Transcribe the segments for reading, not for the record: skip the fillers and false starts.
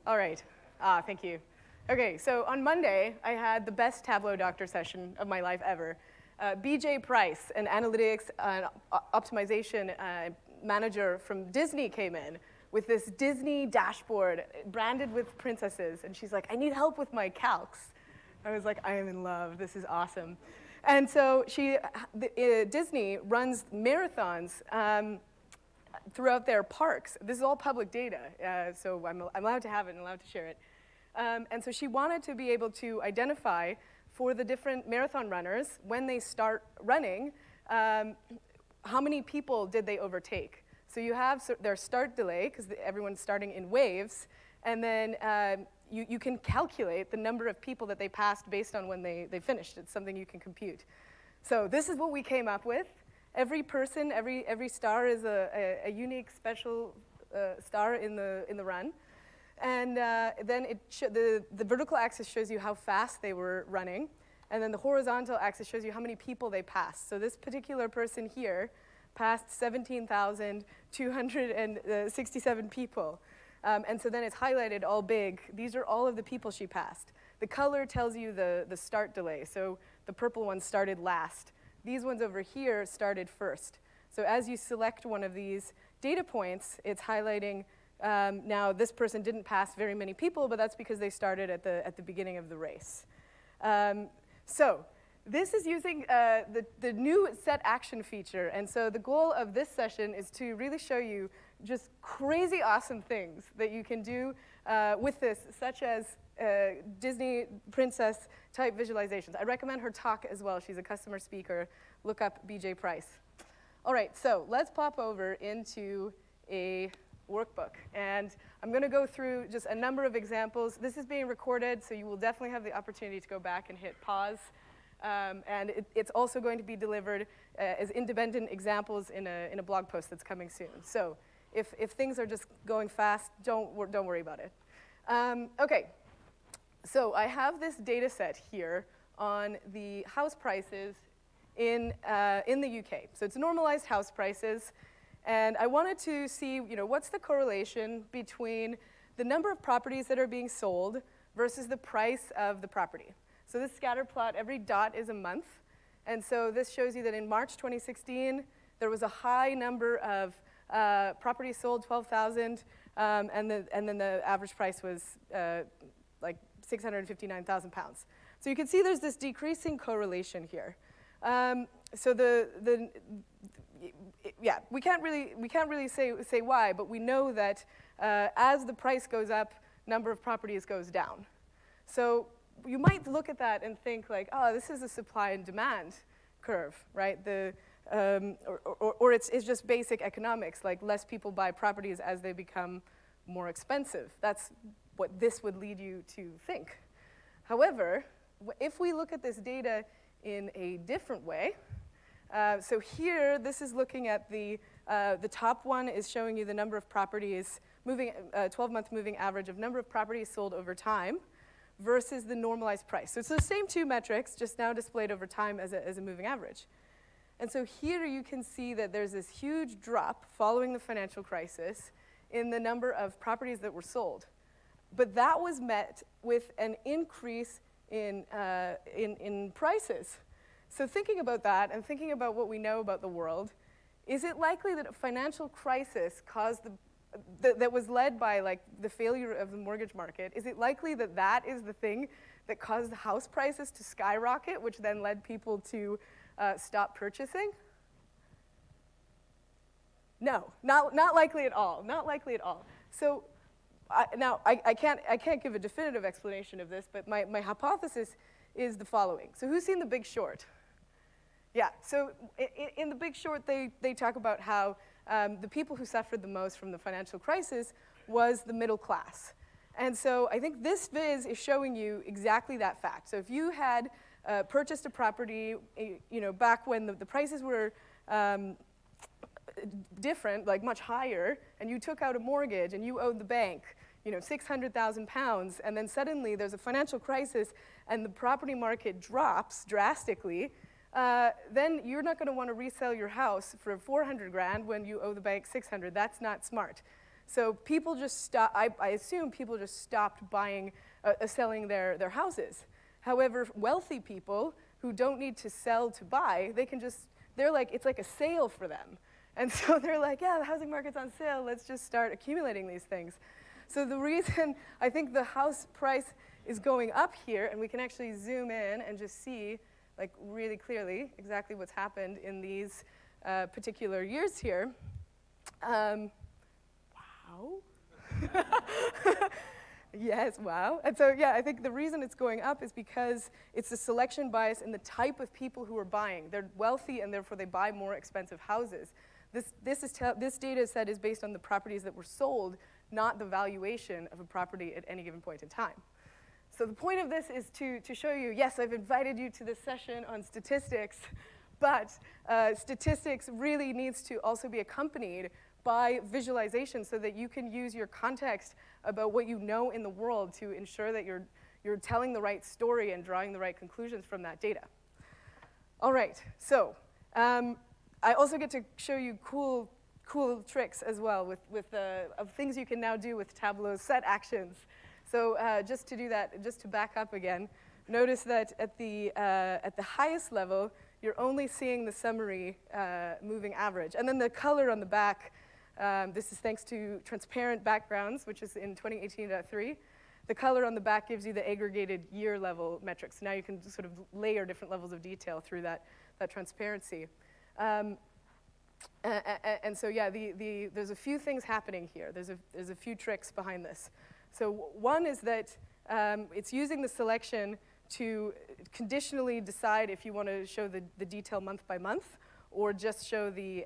All right. Thank you. Okay, so on Monday, I had the best Tableau doctor session of my life ever. BJ Price, an analytics optimization manager from Disney, came in with this Disney dashboard branded with princesses. And she's like, I need help with my calcs. I was like, I am in love. This is awesome. And so Disney runs marathons throughout their parks. This is all public data, so I'm allowed to have it and allowed to share it. And so she wanted to be able to identify for the different marathon runners, when they start running, how many people did they overtake? So you have their start delay, because everyone's starting in waves, and then you can calculate the number of people that they passed based on when they finished. It's something you can compute. So this is what we came up with. Every person, every star is a unique, special star in the run. And then the vertical axis shows you how fast they were running. And then the horizontal axis shows you how many people they passed. So this particular person here passed 17,267 people. And so then it's highlighted all big. These are all of the people she passed. The color tells you the start delay. So the purple one started last. These ones over here started first. So as you select one of these data points, it's highlighting now this person didn't pass very many people, but that's because they started at the beginning of the race. So this is using the new set action feature. And so the goal of this session is to really show you just crazy awesome things that you can do with this, such as Disney princess type visualizations. I recommend her talk as well. She's a customer speaker. Look up BJ Price. All right, so let's pop over into a workbook. And I'm going to go through just a number of examples. This is being recorded, so you will definitely have the opportunity to go back and hit pause. And it's also going to be delivered as independent examples in a blog post that's coming soon. So if things are just going fast, don't worry about it. OK, so I have this data set here on the house prices in the UK. So it's normalized house prices. And I wanted to see, what's the correlation between the number of properties that are being sold versus the price of the property. So this scatter plot, every dot is a month. And so this shows you that in March 2016, there was a high number of properties sold, 12,000, and then the average price was like £659,000. So you can see there's this decreasing correlation here. So yeah, we can't really say why, but we know that as the price goes up, number of properties goes down. So you might look at that and think like, oh, this is a supply and demand curve, right? Or it's just basic economics, like less people buy properties as they become more expensive. That's what this would lead you to think. However, if we look at this data in a different way, so here, this is looking at the top one is showing you the number of properties, 12-month moving average of number of properties sold over time versus the normalized price. So it's the same two metrics, just now displayed over time as a moving average. And so here you can see that there's this huge drop following the financial crisis in the number of properties that were sold. But that was met with an increase in prices. So thinking about that and thinking about what we know about the world, is it likely that a financial crisis caused that was led by like the failure of the mortgage market, is it likely that that is the thing that caused the house prices to skyrocket, which then led people to stop purchasing? No, not likely at all. Not likely at all. So now I can't give a definitive explanation of this, but my hypothesis is the following. So who's seen The Big Short? Yeah, so in The Big Short, they talk about how the people who suffered the most from the financial crisis was the middle class. And so I think this viz is showing you exactly that fact. So if you had purchased a property, back when the prices were different, like much higher, and you took out a mortgage and you owed the bank, £600,000, and then suddenly there's a financial crisis and the property market drops drastically, then you're not going to want to resell your house for 400 grand when you owe the bank 600. That's not smart. So people just stopped, I assume people just stopped buying, selling their houses. However, wealthy people who don't need to sell to buy, they can just, they're like, it's like a sale for them. And so they're like, yeah, the housing market's on sale, let's just start accumulating these things. So the reason I think the house price is going up here, and we can actually zoom in and just see, like, really clearly exactly what's happened in these particular years here. Wow. Yes, wow. And so, yeah, I think the reason it's going up is because it's a selection bias in the type of people who are buying. They're wealthy, and therefore they buy more expensive houses. This data set is based on the properties that were sold, not the valuation of a property at any given point in time. So the point of this is to show you, yes, I've invited you to this session on statistics, but statistics really needs to also be accompanied by visualization so that you can use your context about what you know in the world to ensure that you're telling the right story and drawing the right conclusions from that data. All right, so I also get to show you cool tricks as well of things you can now do with Tableau's set actions. So just to do that, just to back up again, notice that at the highest level, you're only seeing the summary moving average. And then the color on the back, this is thanks to transparent backgrounds, which is in 2018.3. The color on the back gives you the aggregated year level metrics. Now you can sort of layer different levels of detail through that transparency. And so yeah, there's a few things happening here. There's a few tricks behind this. So one is that it's using the selection to conditionally decide if you want to show the detail month by month or just show the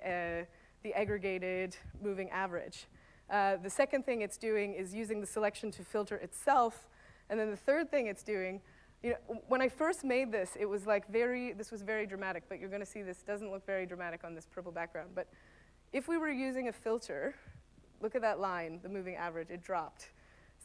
aggregated moving average. The second thing it's doing is using the selection to filter itself. And then the third thing it's doing, you know, when I first made this, it was like this was very dramatic, but you're going to see this doesn't look very dramatic on this purple background. But if we were using a filter, look at that line, the moving average, it dropped.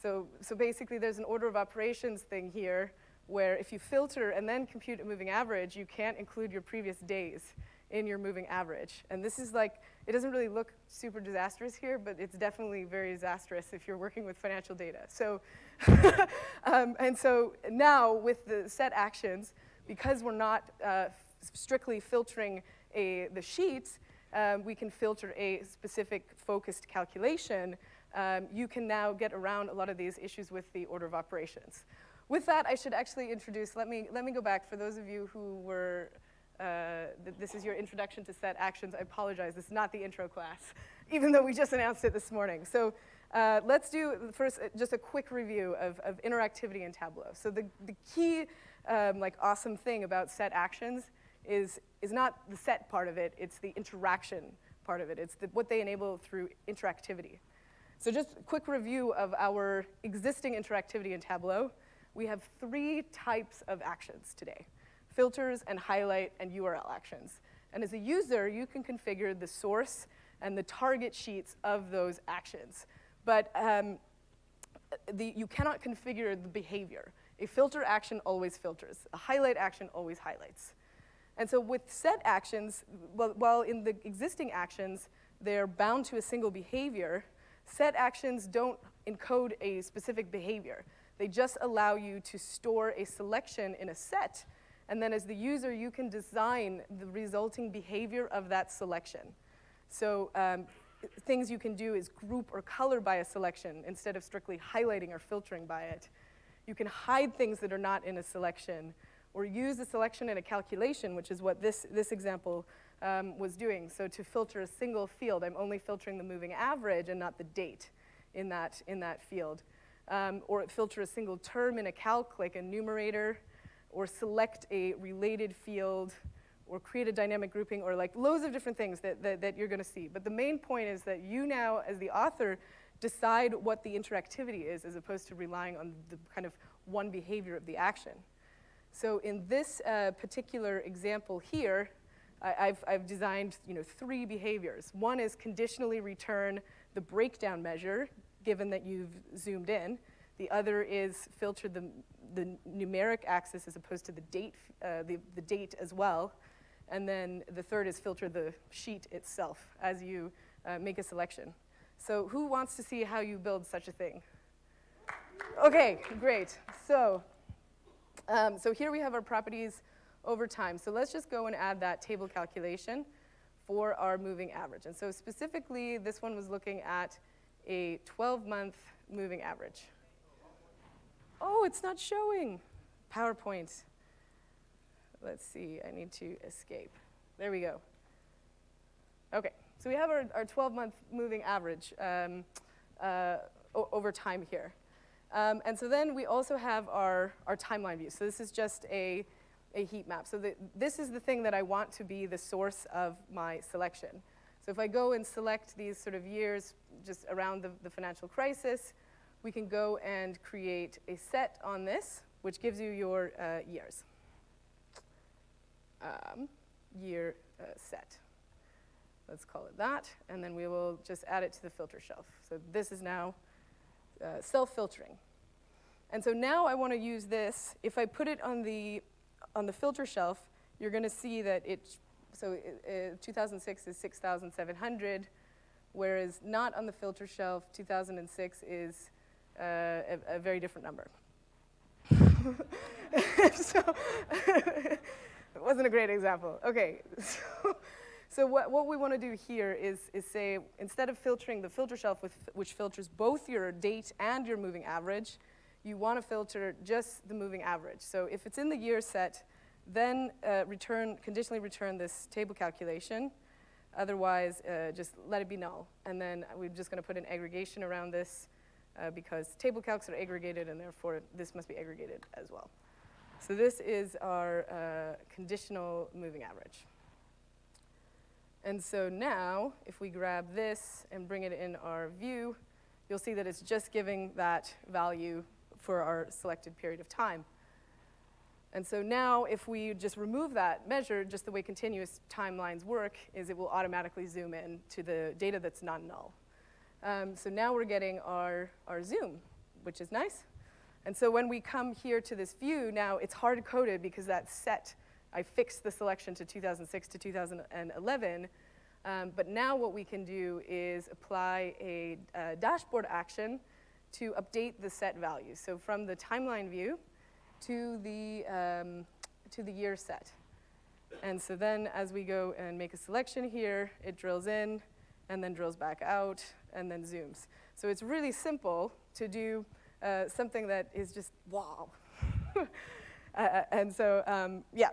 So basically there's an order of operations thing here where if you filter and then compute a moving average, you can't include your previous days in your moving average. And this is like, it doesn't really look super disastrous here, but it's definitely very disastrous if you're working with financial data. So, and so now with the set actions, because we're not strictly filtering the sheets, we can filter a specific focused calculation. You can now get around a lot of these issues with the order of operations. With that, I should actually introduce, let me go back for those of you who were, this is your introduction to set actions. I apologize, this is not the intro class, even though we just announced it this morning. So let's do first just a quick review of interactivity in Tableau. So the key like awesome thing about set actions is not the set part of it, it's the interaction part of it. It's what they enable through interactivity. So just a quick review of our existing interactivity in Tableau. We have 3 types of actions today: filters and highlight and URL actions. And as a user, you can configure the source and the target sheets of those actions. But you cannot configure the behavior. A filter action always filters. A highlight action always highlights. And so with set actions, while in the existing actions, they're bound to a single behavior, set actions don't encode a specific behavior. They just allow you to store a selection in a set, and then as the user, you can design the resulting behavior of that selection. So things you can do is group or color by a selection instead of strictly highlighting or filtering by it. You can hide things that are not in a selection, or use a selection in a calculation, which is what this example was doing. So to filter a single field, I'm only filtering the moving average and not the date in that field. Or filter a single term in a calc, like a numerator, or select a related field, or create a dynamic grouping, or like loads of different things that you're going to see. But the main point is that you now, as the author, decide what the interactivity is, as opposed to relying on the kind of one behavior of the action. So in this particular example here, I've designed 3 behaviors. One is conditionally return the breakdown measure, given that you've zoomed in. The other is filter the numeric axis as opposed to the date as well. And then the third is filter the sheet itself as you make a selection. So who wants to see how you build such a thing? Okay, great. So here we have our properties over time. So let's just go and add that table calculation for our moving average. And so specifically, this one was looking at a 12-month moving average. Oh, it's not showing. PowerPoint. Let's see, I need to escape. There we go. Okay, so we have our 12-month moving average over time here. And so then we also have our timeline view. So this is just a heat map. So this is the thing that I want to be the source of my selection. So if I go and select these sort of years just around the financial crisis, we can go and create a set on this, which gives you your years. Year set. Let's call it that. And then we will just add it to the filter shelf. So this is now self-filtering. And so now I want to use this. If I put it on the filter shelf, you're going to see that 2006 is 6,700, whereas not on the filter shelf, 2006 is a very different number. So it wasn't a great example. Okay, so what we want to do here is say, instead of filtering the filter shelf, which filters both your date and your moving average, you want to filter just the moving average. So if it's in the year set, then conditionally return this table calculation. Otherwise, just let it be null. And then we're just going to put an aggregation around this because table calcs are aggregated, and therefore this must be aggregated as well. So this is our conditional moving average. And so now, if we grab this and bring it in our view, you'll see that it's just giving that value for our selected period of time. And so now, if we just remove that measure, just the way continuous timelines work is it will automatically zoom in to the data that's non-null. So now we're getting our zoom, which is nice. And so when we come here to this view, now it's hard-coded because that set, I fixed the selection to 2006 to 2011. But now what we can do is apply a dashboard action to update the set value. So from the timeline view to the year set. And so then as we go and make a selection here, it drills in and then drills back out and then zooms. So it's really simple to do something that is just wow. And so, yeah.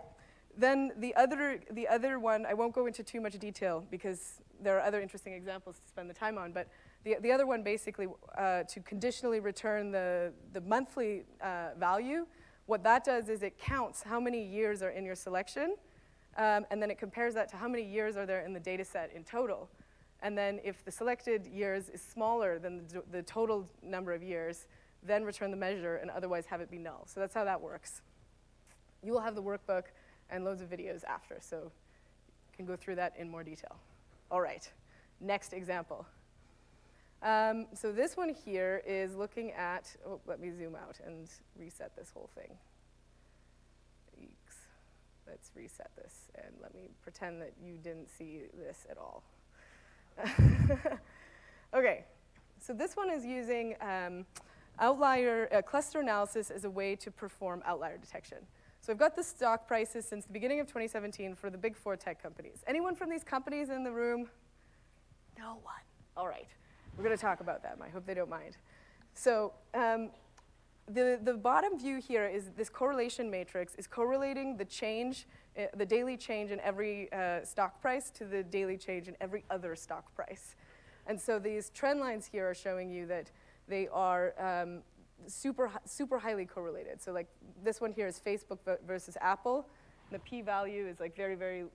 Then the other one, I won't go into too much detail because there are other interesting examples to spend the time on, but the other one basically to conditionally return the monthly value, what that does is it counts how many years are in your selection, and then it compares that to how many years are there in the data set in total. And then if the selected years is smaller than the total number of years, then return the measure and otherwise have it be null. So that's how that works. You will have the workbook and loads of videos after, so you can go through that in more detail. All right, next example. So this one here is looking at, oh, let me zoom out and reset this whole thing. Eeks. Let's reset this, and let me pretend that you didn't see this at all. Okay, so this one is using outlier cluster analysis as a way to perform outlier detection. So I've got the stock prices since the beginning of 2017 for the big 4 tech companies. Anyone from these companies in the room? No one. All right. We're going to talk about them. I hope they don't mind. So the bottom view here is this correlation matrix is correlating the change, the daily change in every stock price to the daily change in every other stock price. And so these trend lines here are showing you that they are super highly correlated. So like this one here is Facebook versus Apple. The p-value is like very, very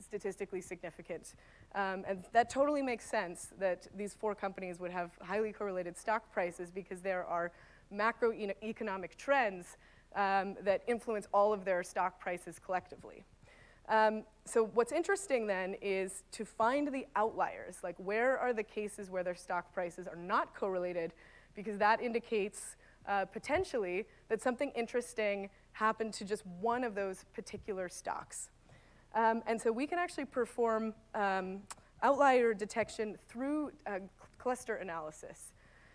statistically significant. And that totally makes sense that these 4 companies would have highly correlated stock prices because there are macroeconomic trends that influence all of their stock prices collectively. So what's interesting then is to find the outliers, like where are the cases where their stock prices are not correlated, because that indicates potentially that something interesting happened to just one of those particular stocks. And so we can actually perform outlier detection through cluster analysis.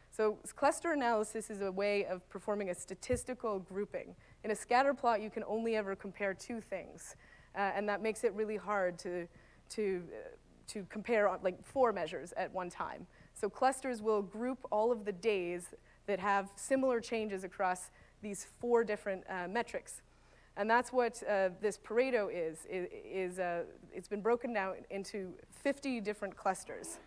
So cluster analysis is a way of performing a statistical grouping. In a scatter plot, you can only ever compare two things, and that makes it really hard to compare on, like 4 measures at one time. So clusters will group all of the days that have similar changes across these 4 different metrics. And that's what this Pareto is. It's been broken down into 50 different clusters.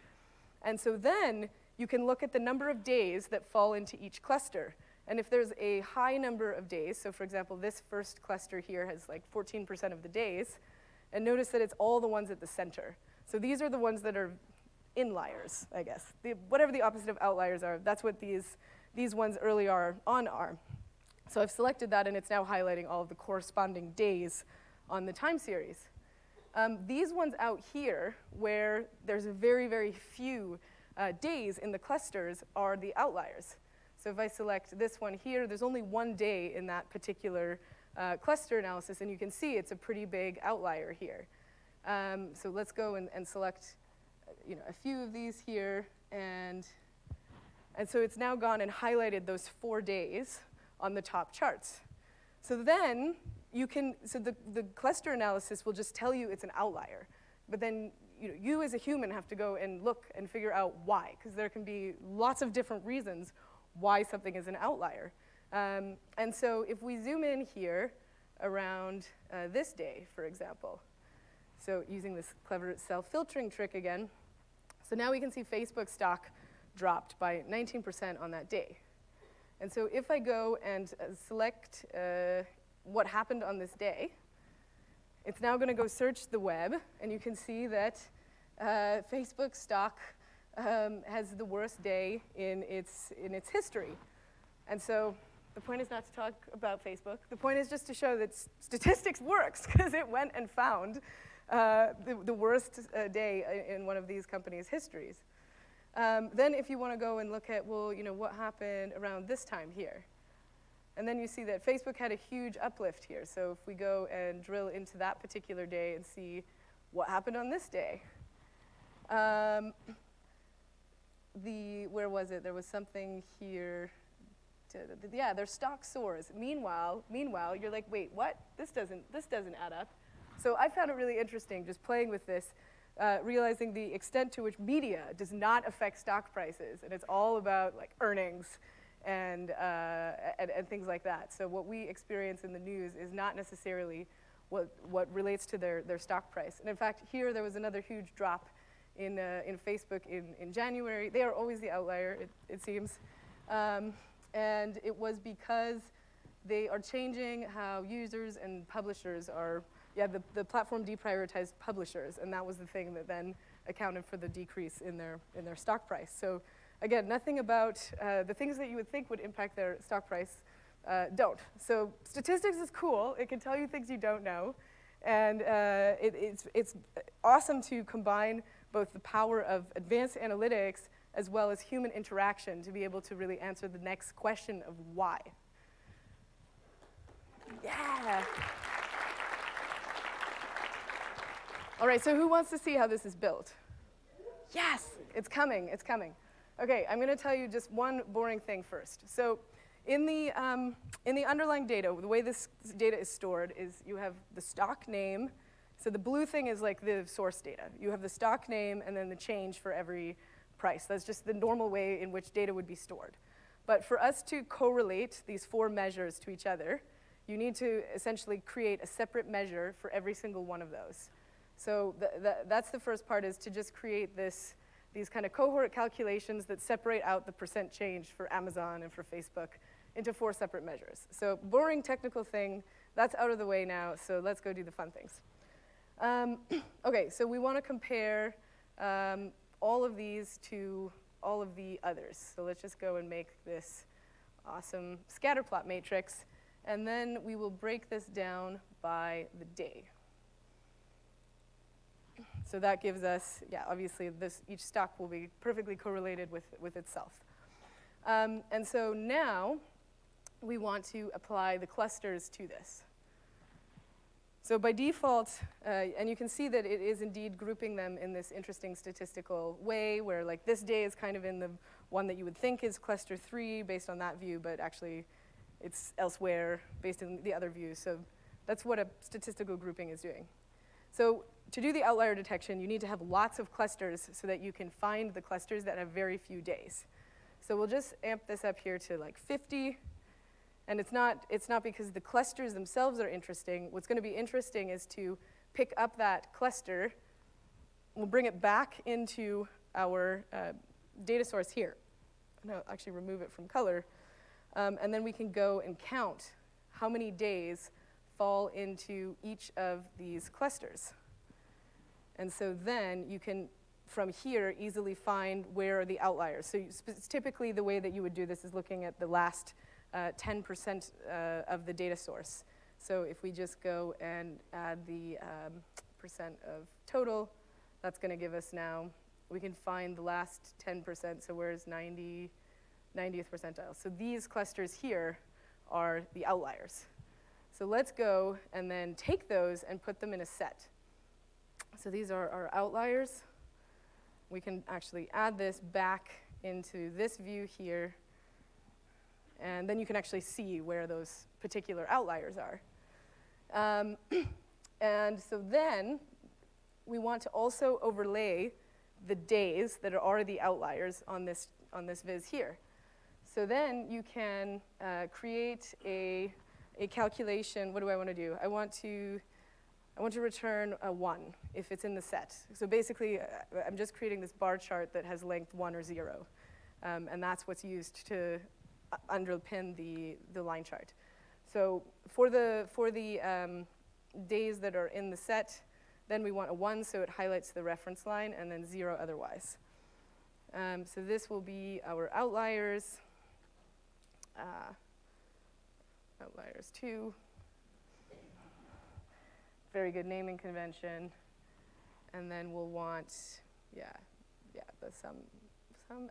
And so then you can look at the number of days that fall into each cluster. And if there's a high number of days, so for example, this first cluster here has like 14% of the days, and notice that it's all the ones at the center. So these are the ones that are inliers, I guess. Whatever the opposite of outliers are, that's what these ones early on are. So I've selected that, and it's now highlighting all of the corresponding days on the time series. These ones out here, where there's very, very few days in the clusters, are the outliers. So if I select this one here, there's only 1 day in that particular cluster analysis, and you can see it's a pretty big outlier here. So let's go and select a few of these here, and so it's now gone and highlighted those 4 days on the top charts. So then the cluster analysis will just tell you it's an outlier, but then you as a human have to go and look and figure out why, because there can be lots of different reasons why something is an outlier. And so if we zoom in here around this day, for example, so using this clever self-filtering trick again, so now we can see Facebook stock dropped by 19% on that day. And so if I go and select what happened on this day, it's now going to go search the web, and you can see that Facebook stock has the worst day in its history. And so the point is not to talk about Facebook. The point is just to show that statistics works, because it went and found the worst day in one of these companies' histories. Then if you want to go and look at, well, what happened around this time here. And then you see that Facebook had a huge uplift here. So if we go and drill into that particular day and see what happened on this day. Where was it? There was something here. Yeah, their stock soars. Meanwhile, you're like, wait, what? This doesn't add up. So I found it really interesting just playing with this, realizing the extent to which media does not affect stock prices, and it's all about like earnings and things like that. So what we experience in the news is not necessarily what relates to their stock price. And in fact, here there was another huge drop in Facebook in January. They are always the outlier, it seems. And it was because they are changing how users and publishers are, the platform deprioritized publishers, and that was the thing that then accounted for the decrease in their stock price. So again, nothing about the things that you would think would impact their stock price don't. So statistics is cool. It can tell you things you don't know. And it's awesome to combine both the power of advanced analytics as well as human interaction to be able to really answer the next question of why. Yeah. All right, so who wants to see how this is built? Yes, it's coming, it's coming. Okay, I'm going to tell you just one boring thing first. So in the underlying data, the way this data is stored is you have the stock name. So the blue thing is like the source data. You have the stock name and then the change for every price. That's just the normal way in which data would be stored. But for us to correlate these 4 measures to each other, you need to essentially create a separate measure for every single one of those. So that's the first part, is to just create these kind of cohort calculations that separate out the % change for Amazon and for Facebook into 4 separate measures. So boring technical thing, that's out of the way now, so let's go do the fun things. Okay, so we want to compare all of these to all of the others. So let's just go and make this awesome scatter plot matrix, and then we will break this down by the day. So that gives us, obviously each stock will be perfectly correlated with itself. And so now we want to apply the clusters to this. So by default, and you can see that it is indeed grouping them in this interesting statistical way where like this day is kind of in the one that you would think is cluster 3 based on that view, but actually it's elsewhere based on the other views. So that's what a statistical grouping is doing. So to do the outlier detection, you need to have lots of clusters so that you can find the clusters that have very few days. So we'll just amp this up here to like 50. And it's not because the clusters themselves are interesting. What's going to be interesting is to pick up that cluster. We'll bring it back into our data source here. And I'll actually remove it from color. And then we can go and count how many days fall into each of these clusters. And so then you can, from here, easily find where are the outliers. So typically the way that you would do this is looking at the last 10% of the data source. So if we just go and add the percent of total, that's going to give us now, we can find the last 10%, so where's 90th percentile. So these clusters here are the outliers. So let's go and then take those and put them in a set. So these are our outliers. We can actually add this back into this view here. And then you can actually see where those particular outliers are. And so then we want to also overlay the days that are the outliers on this viz here. So then you can create a calculation. What do I want to do? I want to return a 1 if it's in the set. So basically, I'm just creating this bar chart that has length 1 or 0. And that's what's used to underpin the line chart. So for the days that are in the set, then we want a 1, so it highlights the reference line, and then 0 otherwise. So this will be our outliers. Outliers 2. Very good naming convention. And then we'll want, the sum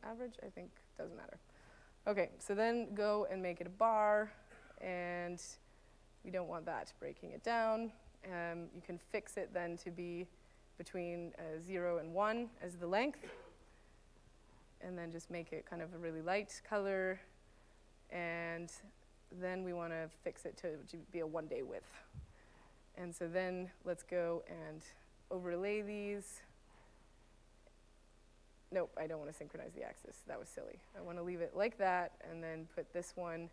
average, I think, doesn't matter. Okay, so then go and make it a bar, and we don't want that, breaking it down. You can fix it then to be between 0 and 1 as the length, and then just make it kind of a really light color, and then we want to fix it to be a 1-day width. And so then let's go and overlay these. Nope, I don't want to synchronize the axis. That was silly. I want to leave it like that and then put this one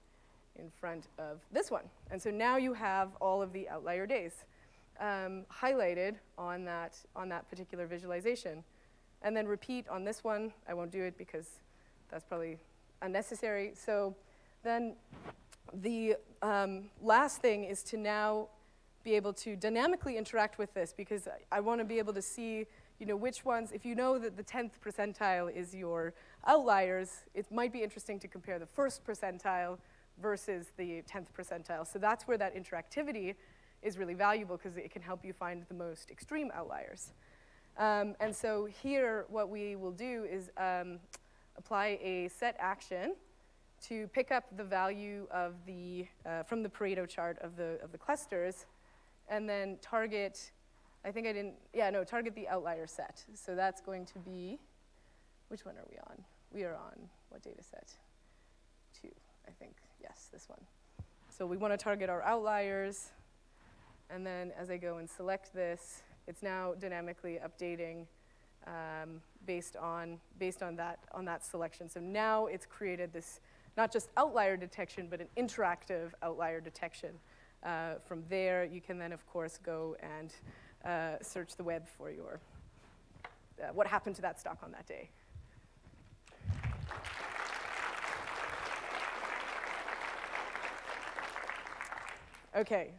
in front of this one. And so now you have all of the outlier days highlighted on that particular visualization. And then repeat on this one. I won't do it because that's probably unnecessary. So then the last thing is to now be able to dynamically interact with this, because I want to be able to see which ones, if you know that the 10th percentile is your outliers, it might be interesting to compare the first percentile versus the 10th percentile. So that's where that interactivity is really valuable, because it can help you find the most extreme outliers. And so here, what we will do is apply a set action to pick up the value of from the Pareto chart of the clusters, and then target, target the outlier set. So that's going to be, which one are we on? We are on what data set? 2, I think. Yes, this one. So we want to target our outliers, and then as I go and select this, it's now dynamically updating based on that selection. So now it's created this not just outlier detection, but an interactive outlier detection. From there, you can then, of course, go and search the web for your what happened to that stock on that day. Okay,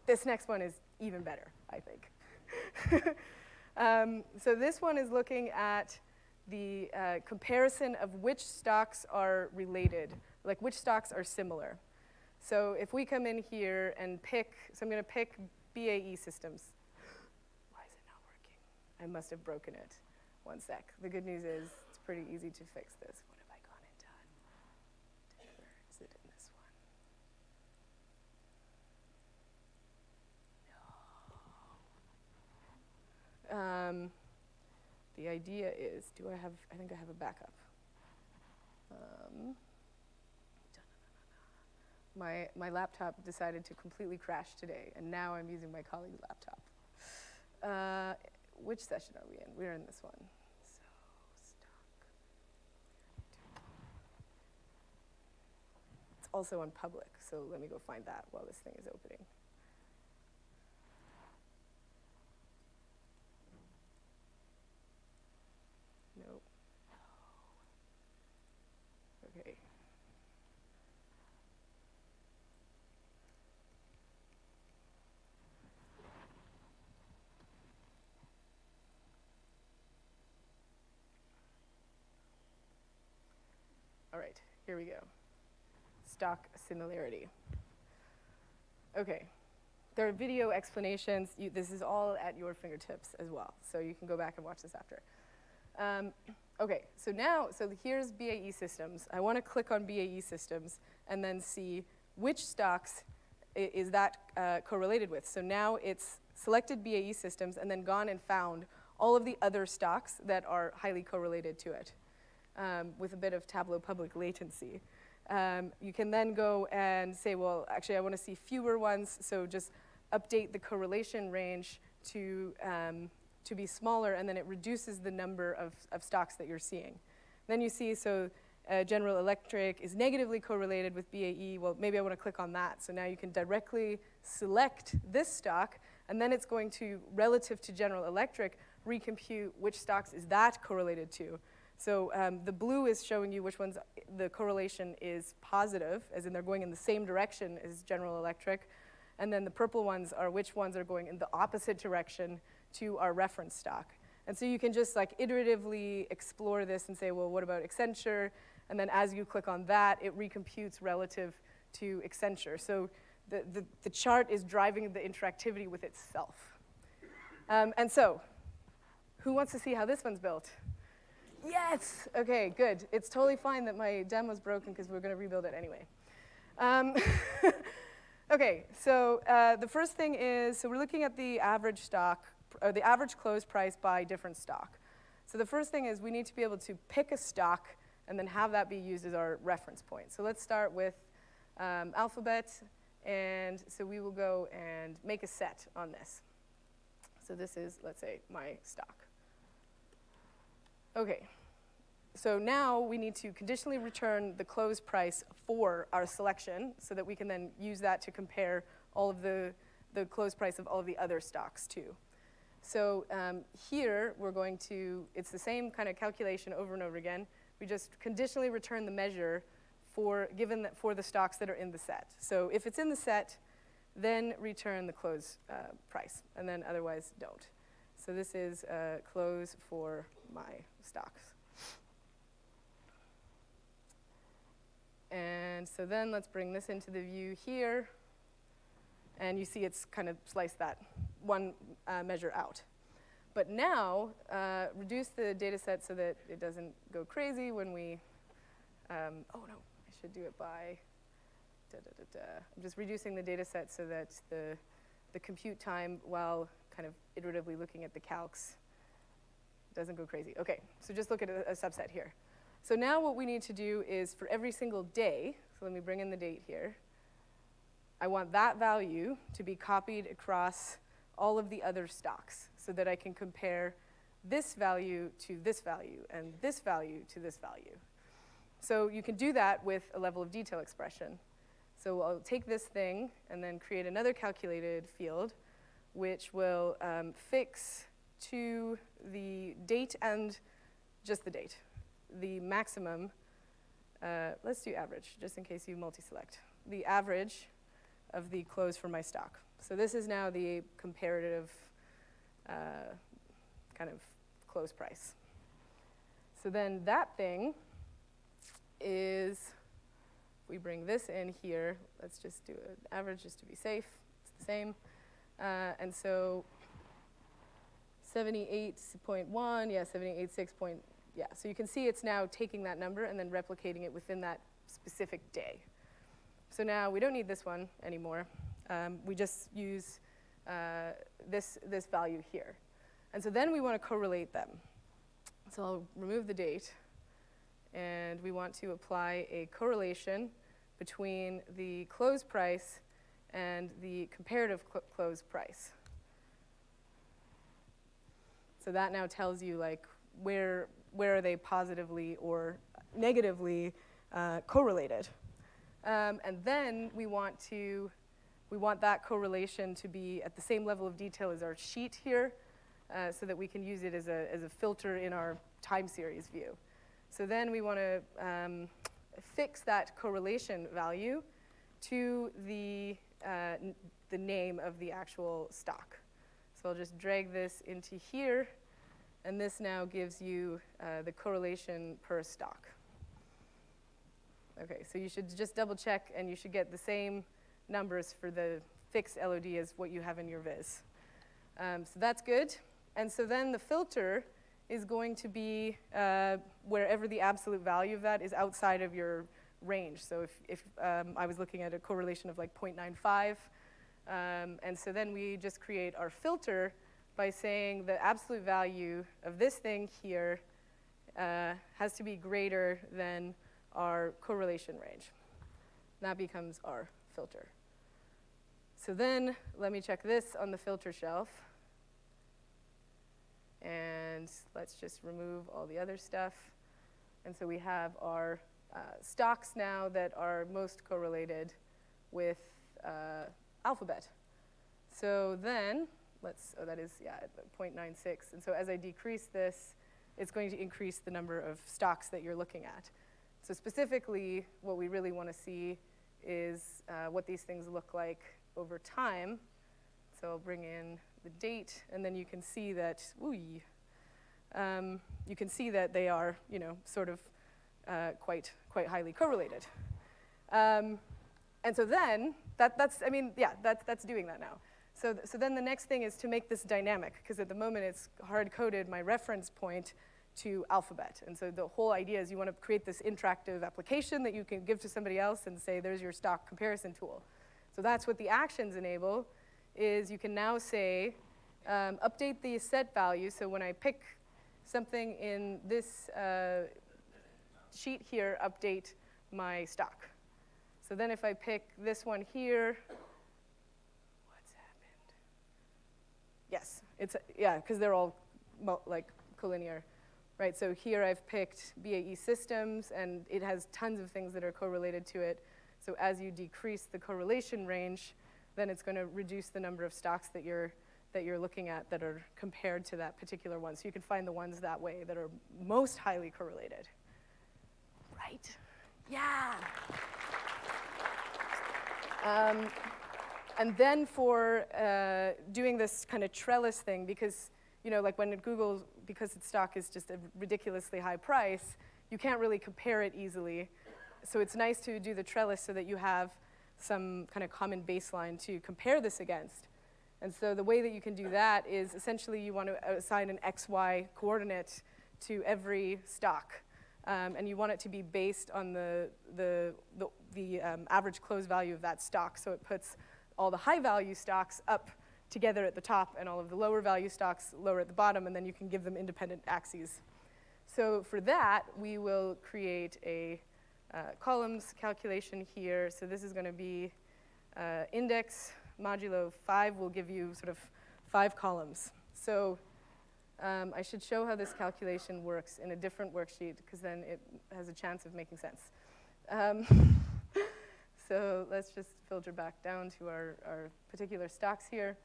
this next one is even better, I think. So this one is looking at the comparison of which stocks are related, like which stocks are similar. So if we come in here and pick, so I'm going to pick BAE Systems. Why is it not working? I must have broken it. One sec. The good news is it's pretty easy to fix this. What have I gone and done? Where is it in this one? No. the idea is, I think I have a backup. My laptop decided to completely crash today, and now I'm using my colleague's laptop. Which session are we in? We're in this one. So, stock. It's also on public, so let me go find that while this thing is opening. Nope. Okay. All right, here we go. Stock similarity. Okay, there are video explanations. This is all at your fingertips as well, so you can go back and watch this after. Okay, so here's BAE systems. I want to click on BAE systems and then see which stocks is that correlated with. So now it's selected BAE systems and then gone and found all of the other stocks that are highly correlated to it. With a bit of Tableau public latency. You can then go and say, well, actually, I want to see fewer ones, so just update the correlation range to be smaller, and then it reduces the number of stocks that you're seeing. Then you see, so General Electric is negatively correlated with BAE. Well, maybe I want to click on that. So now you can directly select this stock, and then it's going to, relative to General Electric, recompute which stocks is that correlated to. So the blue is showing you which ones the correlation is positive, as in they're going in the same direction as General Electric. And then the purple ones are which ones are going in the opposite direction to our reference stock. And so you can just like iteratively explore this and say, well, what about Accenture? And then as you click on that, it recomputes relative to Accenture. So the chart is driving the interactivity with itself. And so who wants to see how this one's built? Yes! Okay, good. It's totally fine that my demo's broken because we're going to rebuild it anyway. Okay, so the first thing is, so we're looking at the average stock, or the average close price by different stock. So the first thing is we need to be able to pick a stock and then have that be used as our reference point. So let's start with Alphabet, and so we will go and make a set on this. So this is, let's say, my stock. Okay, so now we need to conditionally return the close price for our selection so that we can then use that to compare all of the close price of all of the other stocks too. So here we're going to, it's the same kind of calculation over and over again. We just conditionally return the measure for the stocks that are in the set. So if it's in the set, then return the close price, and then otherwise don't. So this is close for my stocks. And so then let's bring this into the view here. And you see it's kind of sliced that one measure out. But now, reduce the data set so that it doesn't go crazy when we, oh no, I should do it by, I'm just reducing the data set so that the compute time while kind of iteratively looking at the calcs doesn't go crazy. Okay, so just look at a subset here. So now what we need to do is for every single day, so let me bring in the date here, I want that value to be copied across all of the other stocks so that I can compare this value to this value and this value to this value. So you can do that with a level of detail expression. So I'll take this thing and then create another calculated field which will fix to the date and just the date. The maximum, let's do average, just in case you multi-select. The average of the close for my stock. So this is now the comparative kind of close price. So then that thing is, we bring this in here, let's just do an average just to be safe, it's the same. And so 78.1, yeah, 78.6. Yeah, so you can see it's now taking that number and then replicating it within that specific day. So now we don't need this one anymore. We just use this value here. And so then we want to correlate them. So I'll remove the date, and we want to apply a correlation between the close price and the comparative close price. So that now tells you like where are they positively or negatively correlated. And then we want that correlation to be at the same level of detail as our sheet here, so that we can use it as a filter in our time series view. So then we want to fix that correlation value to the name of the actual stock. So I'll just drag this into here, and this now gives you the correlation per stock. Okay, so you should just double check, and you should get the same numbers for the fixed LOD as what you have in your viz. So that's good. And so then the filter is going to be wherever the absolute value of that is outside of your range. So if I was looking at a correlation of like 0.95, and so then we just create our filter by saying the absolute value of this thing here has to be greater than our correlation range. That becomes our filter. So then let me check this on the filter shelf. And let's just remove all the other stuff. And so we have our stocks now that are most correlated with Alphabet. So then, that is, yeah, at 0.96. And so as I decrease this, it's going to increase the number of stocks that you're looking at. So specifically, what we really want to see is what these things look like over time. So I'll bring in the date, and then you can see that, you can see that they are, sort of quite highly correlated. And so then, that's doing that now. So then the next thing is to make this dynamic, because at the moment it's hard-coded my reference point to Alphabet. And so the whole idea is you want to create this interactive application that you can give to somebody else and say, there's your stock comparison tool. So that's what the actions enable, is you can now say, update the set value. So when I pick something in this sheet here, update my stock. So then if I pick this one here, what's happened? Yes, because they're all collinear. Right, so here I've picked BAE Systems, and it has tons of things that are correlated to it. So as you decrease the correlation range, then it's going to reduce the number of stocks that you're looking at that are compared to that particular one. So you can find the ones that way that are most highly correlated. Right? Yeah. And then for doing this kind of trellis thing, because like when Google, because its stock is just a ridiculously high price, you can't really compare it easily. So it's nice to do the trellis so that you have some kind of common baseline to compare this against. And so the way that you can do that is essentially you want to assign an XY coordinate to every stock. And you want it to be based on the average close value of that stock. So it puts all the high value stocks up together at the top and all of the lower value stocks lower at the bottom, and then you can give them independent axes. So for that, we will create a columns calculation here. So this is going to be index modulo 5 will give you sort of 5 columns. So I should show how this calculation works in a different worksheet, because then it has a chance of making sense. So let's just filter back down to our particular stocks here.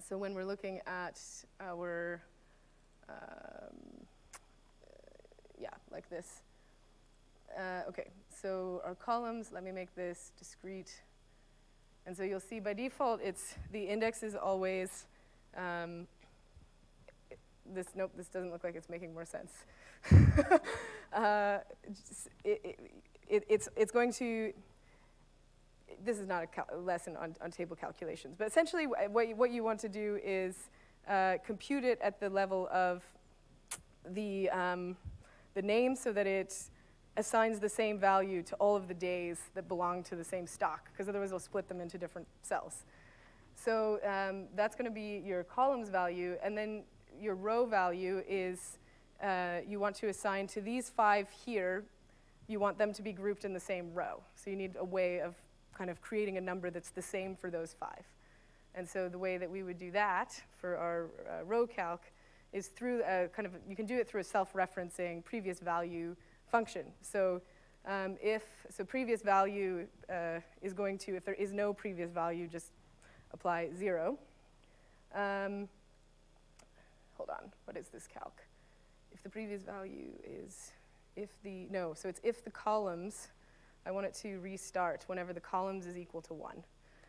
So when we're looking at our, like this. Okay, so our columns, let me make this discrete. And so you'll see by default, the index is always, nope, this doesn't look like it's making more sense. It's going to, this is not a lesson on table calculations, but essentially what you want to do is compute it at the level of the name, so that it assigns the same value to all of the days that belong to the same stock, because otherwise it'll split them into different cells. So that's going to be your columns value, and then your row value is you want to assign to these 5 here, you want them to be grouped in the same row. So you need a way of kind of creating a number that's the same for those 5. And so the way that we would do that for our row calc is through you can do it through a self-referencing previous value function. So previous value is going to, if there is no previous value, just apply 0. Hold on, what is this calc? If the previous value is, so it's if the columns, I want it to restart whenever the columns is equal to 1.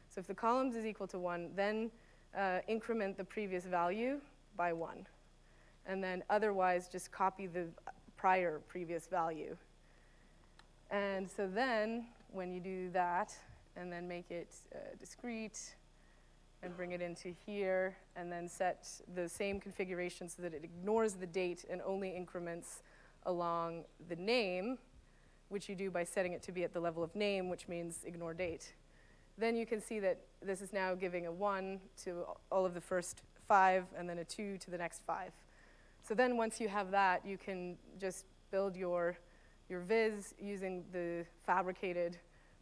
So if the columns is equal to 1, then increment the previous value by 1. And then otherwise, just copy the prior previous value. And so then, when you do that, and then make it discrete, and bring it into here, and then set the same configuration so that it ignores the date and only increments along the name, which you do by setting it to be at the level of name, which means ignore date. Then you can see that this is now giving a 1 to all of the first 5, and then a 2 to the next 5. So then once you have that, you can just build your viz using the fabricated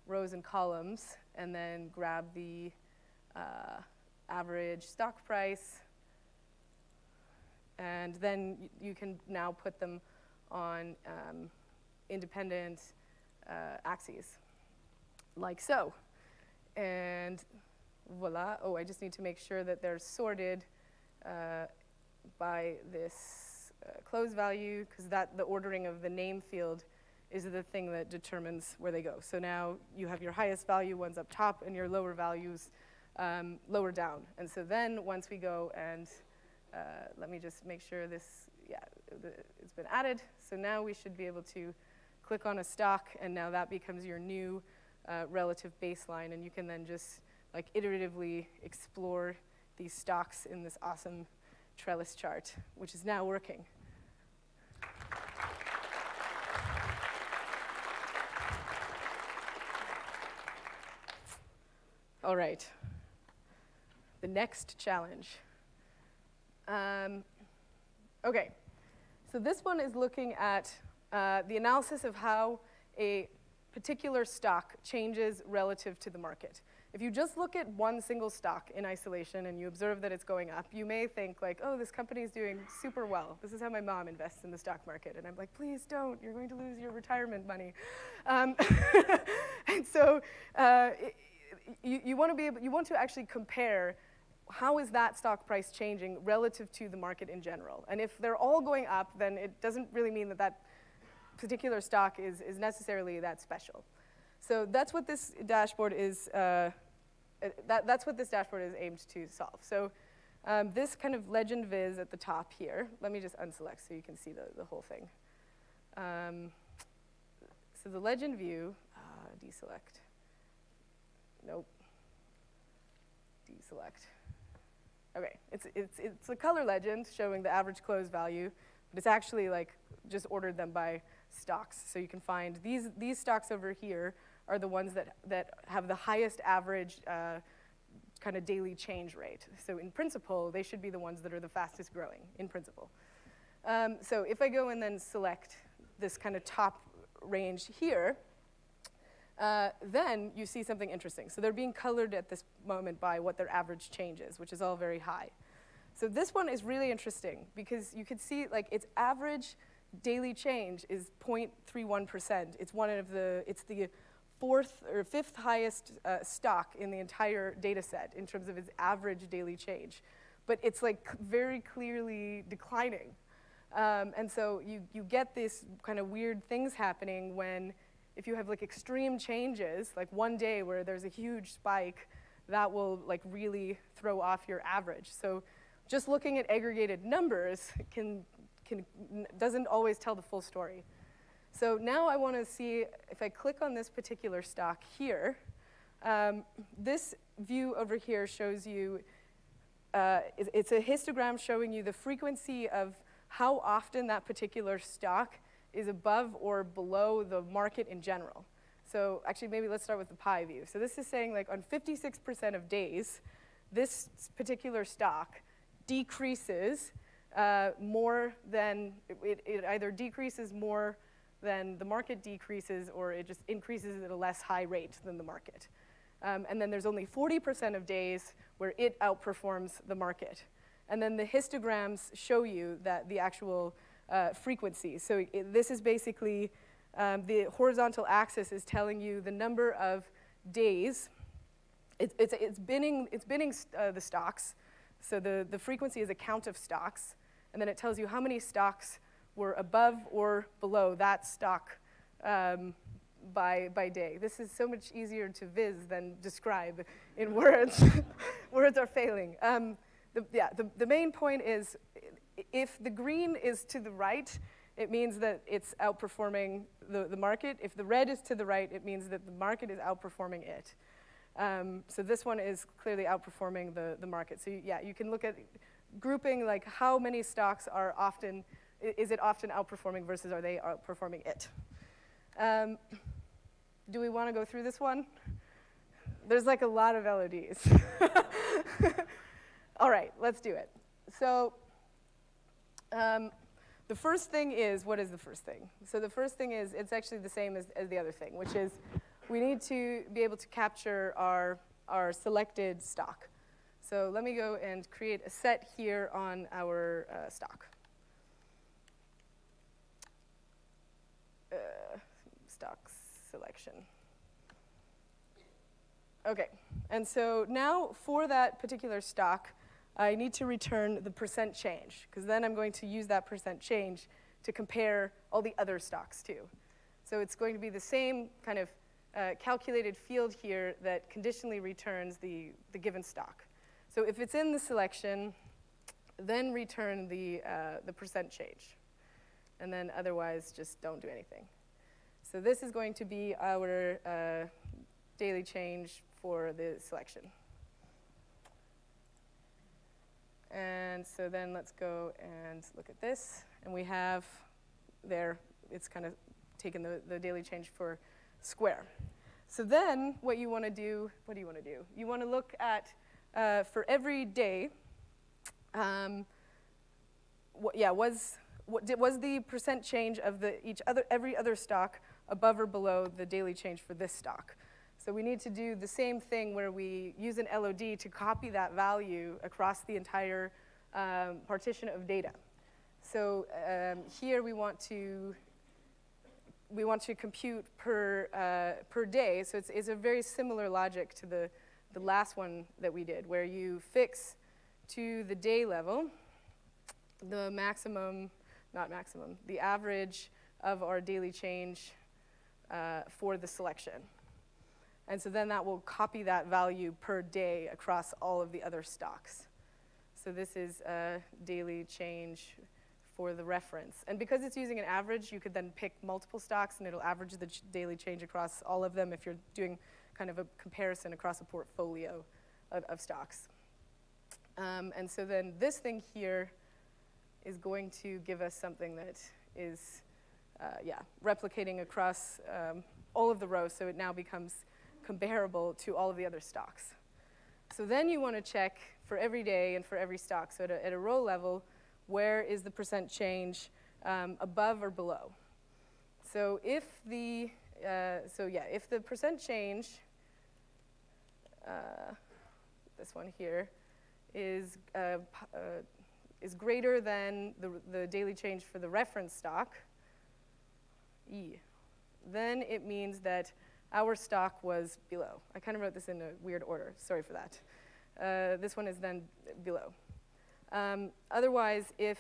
rows and columns, and then grab the average stock price, and then you can now put them on independent axes, like so. And voila. Oh, I just need to make sure that they're sorted by this close value, because the ordering of the name field is the thing that determines where they go. So now you have your highest value ones up top and your lower values lower down. And so then once we go and let me just make sure this, it's been added. So now we should be able to click on a stock, and now that becomes your new relative baseline, and you can then just like iteratively explore these stocks in this awesome trellis chart, which is now working. All right, the next challenge. Okay, so this one is looking at the analysis of how a particular stock changes relative to the market. If you just look at one single stock in isolation and you observe that it's going up, you may think like, oh, this company is doing super well. This is how my mom invests in the stock market. And I'm like, please don't, you're going to lose your retirement money. And so you want to actually compare how is that stock price changing relative to the market in general. And if they're all going up, then it doesn't really mean that that particular stock is necessarily that special. So that's what this dashboard is. That's what this dashboard is aimed to solve. So this kind of legend viz at the top here. Let me just unselect so you can see the whole thing. So the legend view, deselect. Nope. Deselect. Okay, it's a color legend showing the average close value, but it's actually like just ordered them by stocks. So you can find these stocks over here are the ones that have the highest average kind of daily change rate. So in principle, they should be the ones that are the fastest growing, in principle. So if I go and then select this kind of top range here, then you see something interesting. So they're being colored at this moment by what their average change is, which is all very high. So this one is really interesting because you could see like its average daily change is 0.31%. It's the fourth or fifth highest stock in the entire data set in terms of its average daily change. But it's like very clearly declining. And so you get this kind of weird things happening when if you have like extreme changes, like one day where there's a huge spike, that will like really throw off your average. So just looking at aggregated numbers doesn't always tell the full story. So now I want to see, if I click on this particular stock here, this view over here shows you, it's a histogram showing you the frequency of how often that particular stock is above or below the market in general. So actually, maybe let's start with the pie view. So this is saying like on 56% of days, this particular stock decreases more than, it either decreases more than the market decreases, or it just increases at a less high rate than the market. And then there's only 40% of days where it outperforms the market. And then the histograms show you that the actual frequency. So this is basically, the horizontal axis is telling you the number of days. It's binning the stocks. So the frequency is a count of stocks. And then it tells you how many stocks were above or below that stock by day. This is so much easier to viz than describe in words. Words are failing. The main point is, if the green is to the right, it means that it's outperforming the market. If the red is to the right, it means that the market is outperforming it. So this one is clearly outperforming the market. So yeah, you can look at grouping, like how many stocks are often, is it often outperforming versus are they outperforming it? Do we want to go through this one? There's like a lot of LODs. All right, let's do it. So the first thing is, what is the first thing? So the first thing is, it's actually the same as the other thing, which is we need to be able to capture our selected stock. So let me go and create a set here on our stock. Stock selection. Okay, and so now for that particular stock, I need to return the percent change, because then I'm going to use that percent change to compare all the other stocks too. So it's going to be the same kind of calculated field here that conditionally returns the given stock. So if it's in the selection, then return the percent change. And then otherwise, just don't do anything. So this is going to be our daily change for the selection. And so then let's go and look at this. And we have there, it's kind of taken the daily change for square. So then what you want to do, what do you want to do? You want to look at, for every day, was the percent change of every other stock above or below the daily change for this stock? So we need to do the same thing where we use an LOD to copy that value across the entire partition of data. So here we want to compute per day. So it's a very similar logic to the last one that we did, where you fix to the day level the maximum, not maximum, the average of our daily change for the selection. And so then that will copy that value per day across all of the other stocks. So this is a daily change for the reference. And because it's using an average, you could then pick multiple stocks and it'll average the daily change across all of them if you're doing kind of a comparison across a portfolio of stocks. And so then this thing here is going to give us something that is, replicating across all of the rows, so it now becomes comparable to all of the other stocks. So then you want to check for every day and for every stock. So at a row level, where is the percent change above or below? So if the if the percent change, this one here, is greater than the daily change for the reference stock, E, then it means that our stock was below. I kind of wrote this in a weird order. Sorry for that. This one is then below. Otherwise, if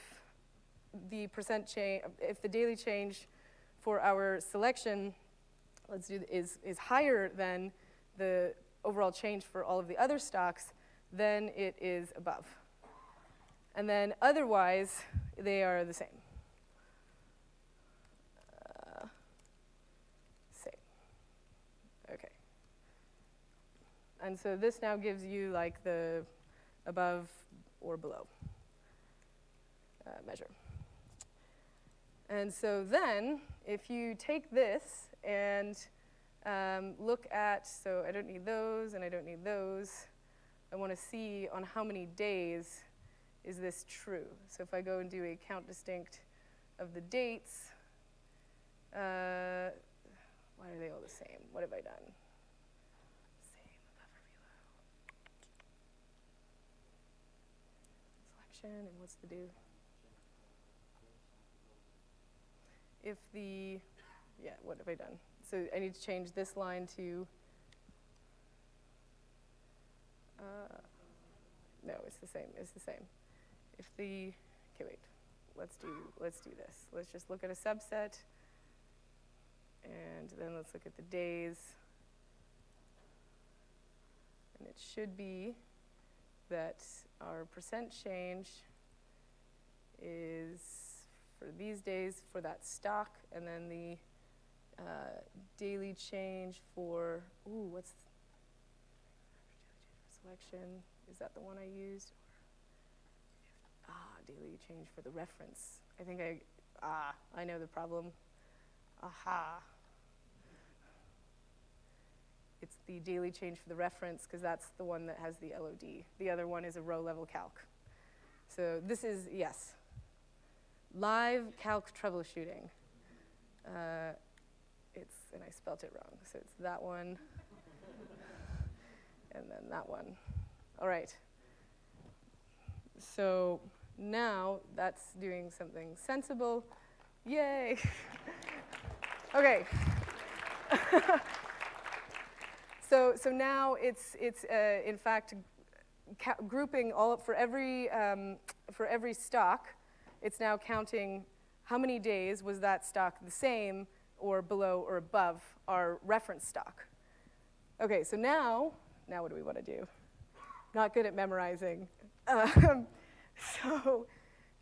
the percent change, if the daily change for our selection, is higher than the overall change for all of the other stocks, then it is above. And then otherwise, they are the same. Okay. And so this now gives you like the above or below measure. And so then, if you take this and look at, so I don't need those and I don't need those, I want to see on how many days is this true? So if I go and do a count distinct of the dates, why are they all the same? What have I done? Same, above or below. Selection, and what's the do? If the, yeah, what have I done? So I need to change this line to, no, it's the same, it's the same. If the, okay, wait, let's do this. Let's just look at a subset, and then let's look at the days. And it should be that our percent change is for these days for that stock, and then the daily change for, ooh, what's selection? Is that the one I used? Daily change for the reference. I think I know the problem. Aha. It's the daily change for the reference, because that's the one that has the LOD. The other one is a row level calc. So this is, yes, live calc troubleshooting. And I spelt it wrong, so it's that one, and then that one. All right. So now that's doing something sensible. Yay. Okay. So now it's in fact grouping all up for every stock. It's now counting how many days was that stock the same or below or above our reference stock. Okay, so now what do we want to do? Not good at memorizing. So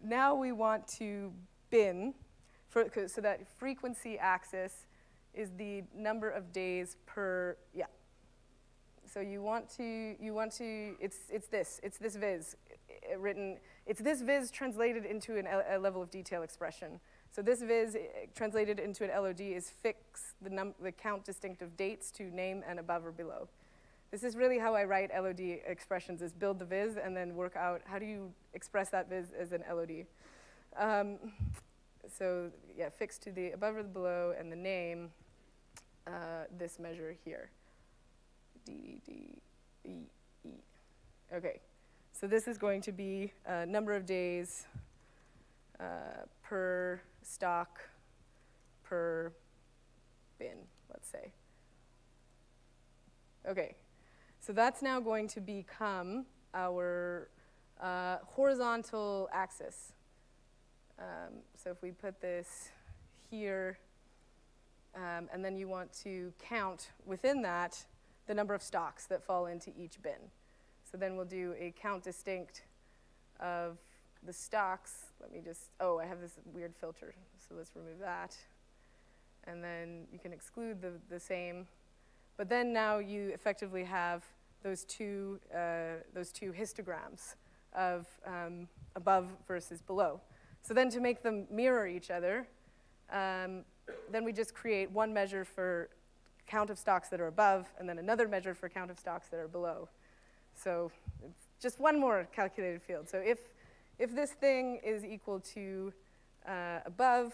now we want to bin, so that frequency axis is the number of days per, yeah. So you want to, it's this viz written, it's this viz translated into a level of detail expression. So this viz translated into an LOD is fix the count distinct of dates to name and above or below. This is really how I write LOD expressions, is build the viz and then work out how do you express that viz as an LOD. So yeah, fix to the above or the below and the name, this measure here. D, D, E, E. Okay, so this is going to be number of days per stock per bin, let's say. Okay, so that's now going to become our horizontal axis. So if we put this here, and then you want to count within that the number of stocks that fall into each bin. So then we'll do a count distinct of the stocks. Let me just, oh, I have this weird filter, so let's remove that. And then you can exclude the same. But then now you effectively have those two histograms of above versus below. So then to make them mirror each other, then we just create one measure for count of stocks that are above, and then another measure for count of stocks that are below. So it's just one more calculated field. So if this thing is equal to above,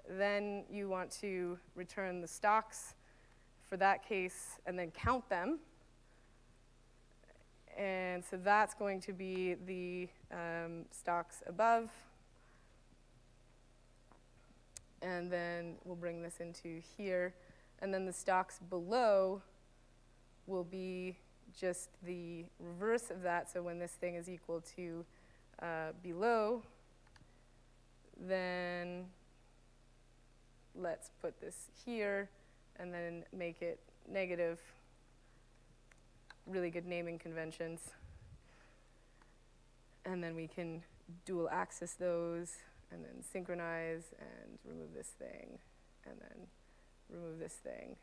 then you want to return the stocks for that case and then count them. And so that's going to be the stocks above. And then we'll bring this into here. And then the stocks below will be just the reverse of that. So when this thing is equal to below, then let's put this here and then make it negative. Really good naming conventions. And then we can dual axis those and then synchronize and remove this thing and then remove this thing.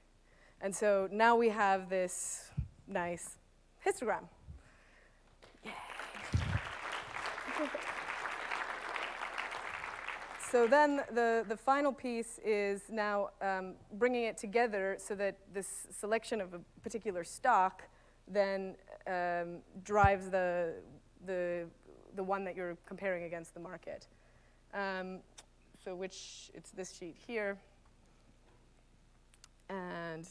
And so now we have this nice histogram. Yay. So then the final piece is now bringing it together so that this selection of a particular stock then drives the the one that you're comparing against the market. So it's this sheet here. And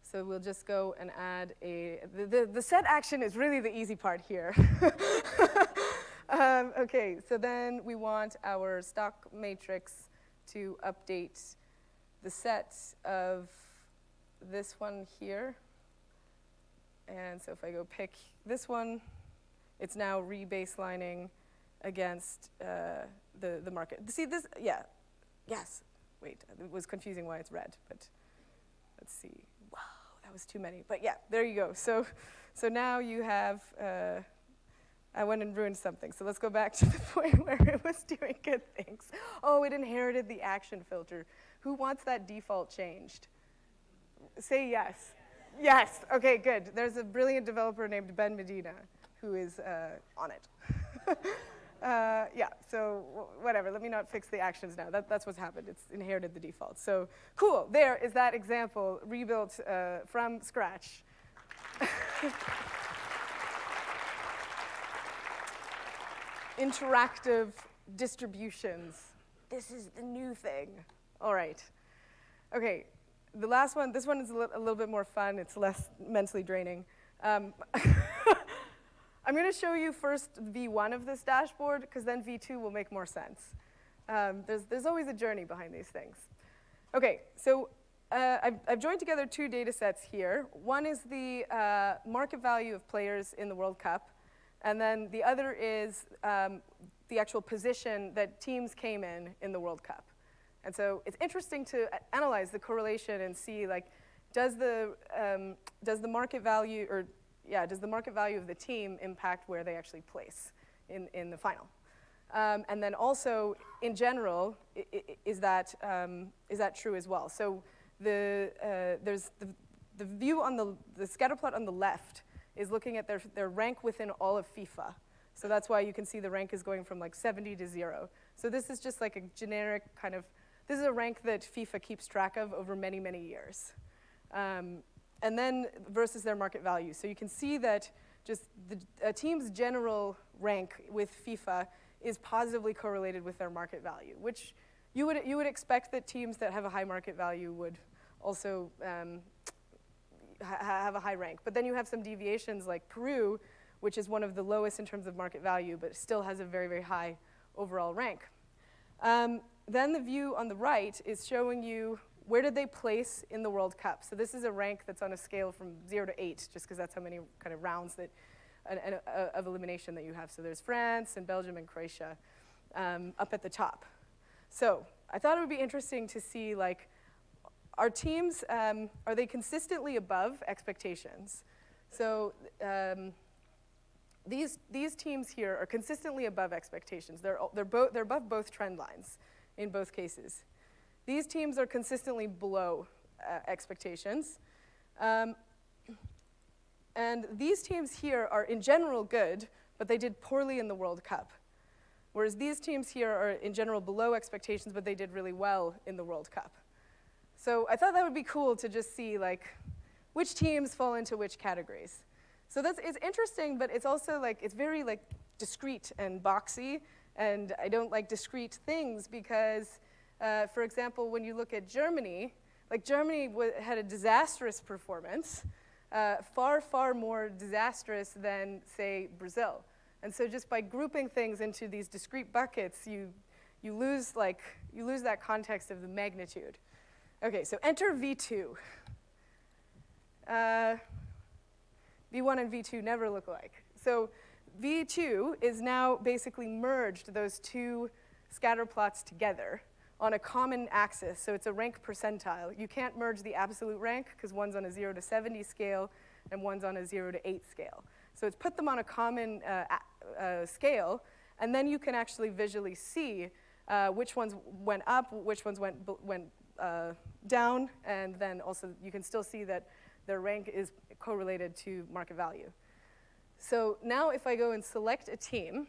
so we'll just go and add the set action is really the easy part here. Okay, so then we want our stock matrix to update the set of this one here. And so if I go pick this one, it's now rebaselining against the market. See this? Yeah. Yes. Wait, it was confusing why it's red, but let's see. Wow, that was too many. But yeah, there you go. So now you have, I went and ruined something. So let's go back to the point where it was doing good things. Oh, it inherited the action filter. Who wants that default changed? Say yes. Yes, okay, good. There's a brilliant developer named Ben Medina who is on it. Yeah, so whatever, let me not fix the actions now. That's what's happened, it's inherited the default. So cool, there is that example rebuilt from scratch. Interactive distributions. This is the new thing. All right, okay. The last one, this one is a little bit more fun. It's less mentally draining. I'm going to show you first V1 of this dashboard, because then V2 will make more sense. There's always a journey behind these things. OK, so I've joined together two data sets here. One is the market value of players in the World Cup, and then the other is the actual position that teams came in the World Cup. And so it's interesting to analyze the correlation and see, like, does the market value, or yeah, does the market value of the team impact where they actually place in the final? And then also, in general, is that true as well? So there's the view on the scatter plot on the left is looking at their rank within all of FIFA. So that's why you can see the rank is going from like 70 to 0. So this is just like a generic kind of, this is a rank that FIFA keeps track of over many, many years. And then versus their market value. So you can see that just a team's general rank with FIFA is positively correlated with their market value, which you would expect that teams that have a high market value would also have a high rank. But then you have some deviations like Peru, which is one of the lowest in terms of market value, but still has a very, very high overall rank. Then the view on the right is showing you where did they place in the World Cup. So this is a rank that's on a scale from 0 to 8, just because that's how many kind of rounds that of elimination that you have. So there's France and Belgium and Croatia up at the top. So I thought it would be interesting to see, like, our teams, are they consistently above expectations? So these teams here are consistently above expectations. They're above both trend lines in both cases. These teams are consistently below expectations. And these teams here are in general good, but they did poorly in the World Cup. Whereas these teams here are in general below expectations, but they did really well in the World Cup. So I thought that would be cool to just see, like, which teams fall into which categories. So it's interesting, but it's also like, it's very like discrete and boxy, and I don't like discrete things because, for example, when you look at Germany, like Germany had a disastrous performance, far, far more disastrous than, say, Brazil. And so just by grouping things into these discrete buckets, you lose that context of the magnitude. Okay, so enter V2. V1 and V2 never look alike. So V2 is now basically merged those two scatter plots together on a common axis. So it's a rank percentile. You can't merge the absolute rank because one's on a 0 to 70 scale and one's on a 0 to 8 scale. So it's put them on a common scale, and then you can actually visually see which ones went up, which ones went down, and then also you can still see that their rank is correlated to market value. So now if I go and select a team,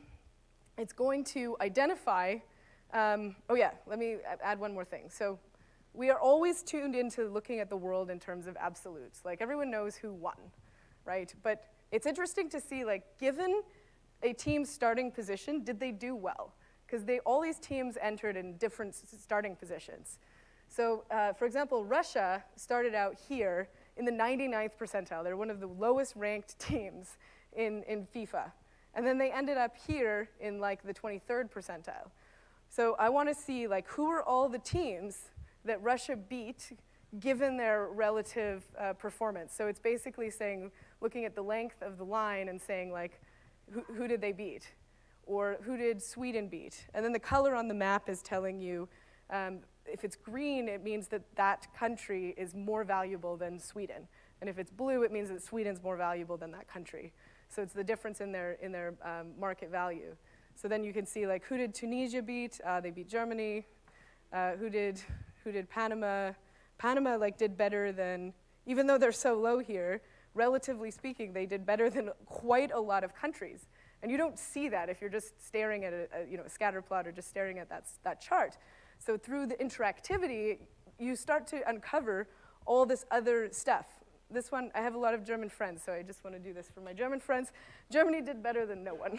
it's going to identify, oh yeah, let me add one more thing. So we are always tuned into looking at the world in terms of absolutes. Like everyone knows who won, right? But it's interesting to see, like, given a team's starting position, did they do well? Because all these teams entered in different starting positions. So, for example, Russia started out here in the 99th percentile. They're one of the lowest ranked teams in FIFA. And then they ended up here in like the 23rd percentile. So I want to see like who are all the teams that Russia beat given their relative performance. So it's basically saying, looking at the length of the line and saying like, who did they beat? Or who did Sweden beat? And then the color on the map is telling you, if it's green, it means that that country is more valuable than Sweden. And if it's blue, it means that Sweden's more valuable than that country. So it's the difference in their market value. So then you can see like who did Tunisia beat? They beat Germany. Who did Panama? Panama like did better than, even though they're so low here, relatively speaking, they did better than quite a lot of countries. And you don't see that if you're just staring at a scatter plot or just staring at that chart. So through the interactivity, you start to uncover all this other stuff. This one, I have a lot of German friends, so I just want to do this for my German friends. Germany did better than no one.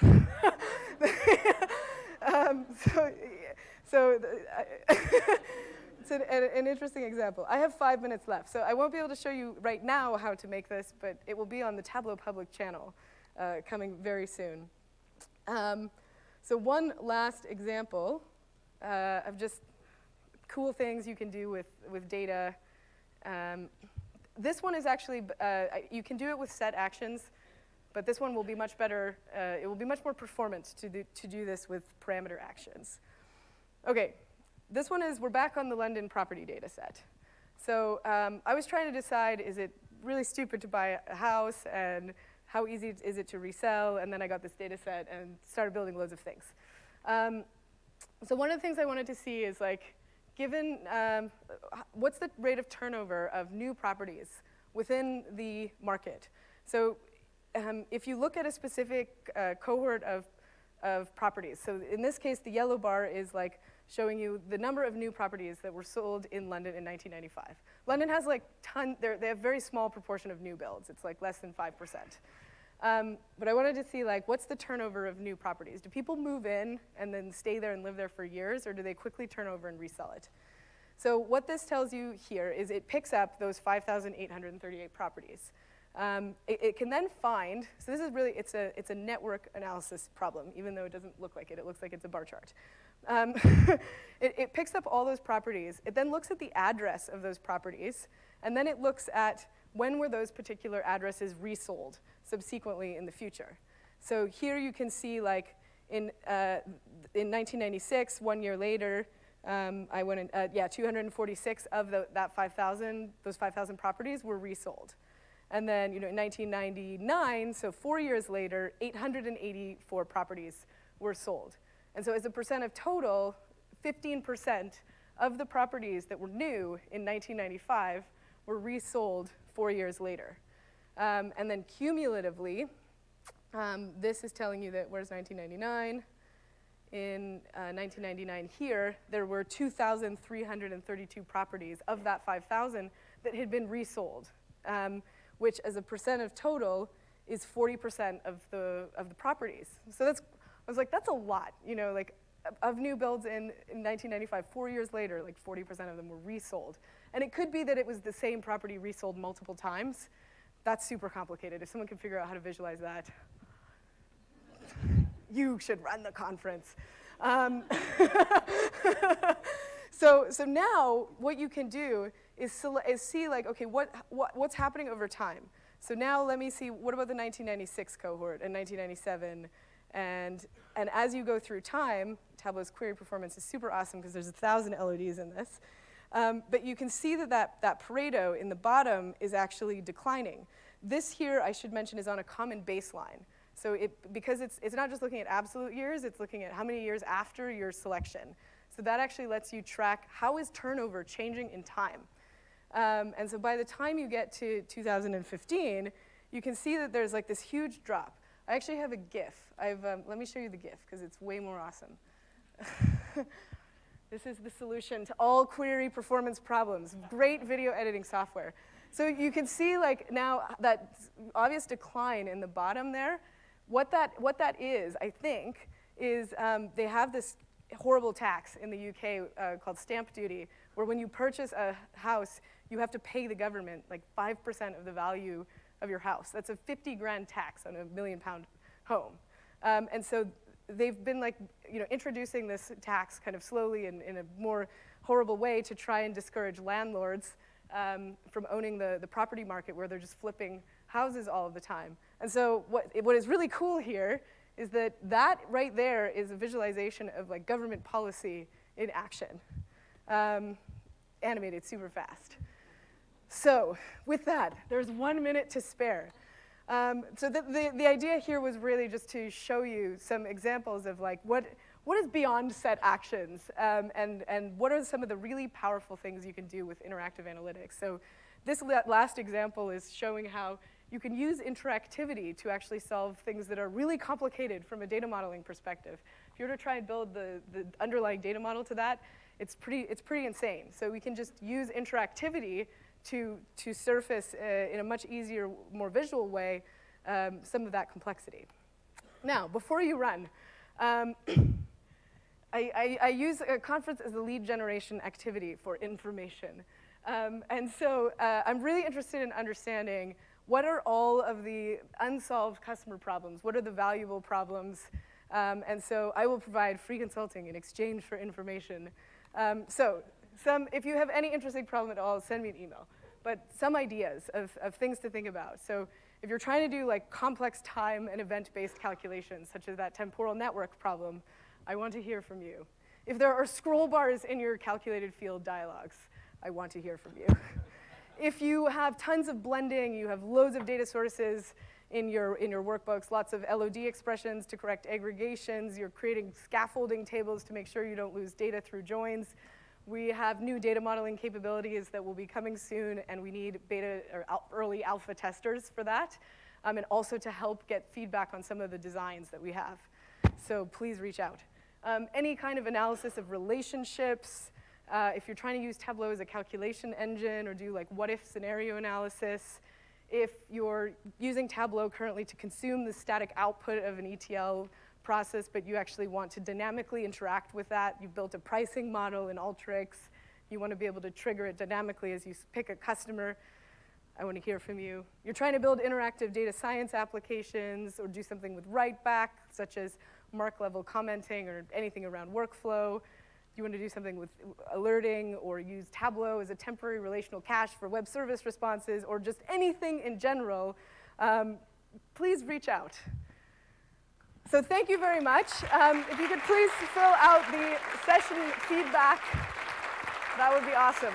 It's an interesting example. I have 5 minutes left, so I won't be able to show you right now how to make this, but it will be on the Tableau public channel coming very soon. So one last example of just cool things you can do with data. This one is actually, you can do it with set actions, but this one will be much better. It will be much more performant to do this with parameter actions. Okay, this one is, we're back on the London property data set. So I was trying to decide, is it really stupid to buy a house, and how easy is it to resell? And then I got this data set and started building loads of things. So one of the things I wanted to see is like, given, what's the rate of turnover of new properties within the market? So if you look at a specific cohort of properties, so in this case, the yellow bar is like showing you the number of new properties that were sold in London in 1995. London has like they have very small proportion of new builds. It's like less than 5%. But I wanted to see like, what's the turnover of new properties? Do people move in and then stay there and live there for years, or do they quickly turn over and resell it? So what this tells you here is it picks up those 5,838 properties. It can then find, so this is really, it's a network analysis problem, even though it doesn't look like it. It looks like it's a bar chart. It picks up all those properties. It then looks at the address of those properties, and then it looks at when were those particular addresses resold subsequently in the future. So here you can see like in 1996, 1 year later, I went in, 246 of that 5,000, those 5,000 properties were resold. And then, in 1999, so 4 years later, 884 properties were sold. And so as a percent of total, 15% of the properties that were new in 1995 were resold 4 years later. And then cumulatively, this is telling you that, where's 1999? In 1999 here, there were 2,332 properties of that 5,000 that had been resold, which as a percent of total is 40% of the properties. So I was like, that's a lot, like of new builds in 1995, 4 years later, like 40% of them were resold. And it could be that it was the same property resold multiple times. That's super complicated. If someone can figure out how to visualize that, you should run the conference. So now what you can do is see like, okay, what's happening over time. So now let me see, what about the 1996 cohort and 1997? And as you go through time, Tableau's query performance is super awesome because there's 1,000 LODs in this. But you can see that Pareto in the bottom is actually declining. This here, I should mention, is on a common baseline. So because it's not just looking at absolute years, it's looking at how many years after your selection. So that actually lets you track how is turnover changing in time. And so by the time you get to 2015, you can see that there's like this huge drop. I actually have a GIF. Let me show you the GIF because it's way more awesome. This is the solution to all query performance problems. Great video editing software. So you can see like now that obvious decline in the bottom there. What that is, I think, is they have this horrible tax in the UK called stamp duty, where when you purchase a house, you have to pay the government like 5% of the value of your house. That's a 50 grand tax on a £1 million home. And so they've been like, introducing this tax kind of slowly in a more horrible way to try and discourage landlords from owning the property market where they're just flipping houses all of the time. And so what is really cool here is that right there is a visualization of like government policy in action, animated super fast. So with that, there's 1 minute to spare. So the idea here was really just to show you some examples of like what is beyond set actions, and what are some of the really powerful things you can do with interactive analytics. So this last example is showing how you can use interactivity to actually solve things that are really complicated from a data modeling perspective. If you were to try and build the underlying data model to that, it's pretty insane. So we can just use interactivity to surface in a much easier, more visual way some of that complexity. Now, before you run, I use a conference as a lead generation activity for information. And so I'm really interested in understanding what are all of the unsolved customer problems? What are the valuable problems? And so I will provide free consulting in exchange for information. If you have any interesting problem at all, send me an email. But some ideas of things to think about. So if you're trying to do like complex time and event-based calculations, such as that temporal network problem, I want to hear from you. If there are scroll bars in your calculated field dialogues, I want to hear from you. If you have tons of blending, you have loads of data sources in your workbooks, lots of LOD expressions to correct aggregations, you're creating scaffolding tables to make sure you don't lose data through joins. We have new data modeling capabilities that will be coming soon, and we need beta or early alpha testers for that, and also to help get feedback on some of the designs that we have. So please reach out. Any kind of analysis of relationships, if you're trying to use Tableau as a calculation engine or do like what-if scenario analysis, if you're using Tableau currently to consume the static output of an ETL process, but you actually want to dynamically interact with that, you've built a pricing model in Alteryx, you want to be able to trigger it dynamically as you pick a customer, I want to hear from you. You're trying to build interactive data science applications or do something with write-back, such as mark-level commenting or anything around workflow. You want to do something with alerting or use Tableau as a temporary relational cache for web service responses or just anything in general, please reach out. So thank you very much. If you could please fill out the session feedback, that would be awesome.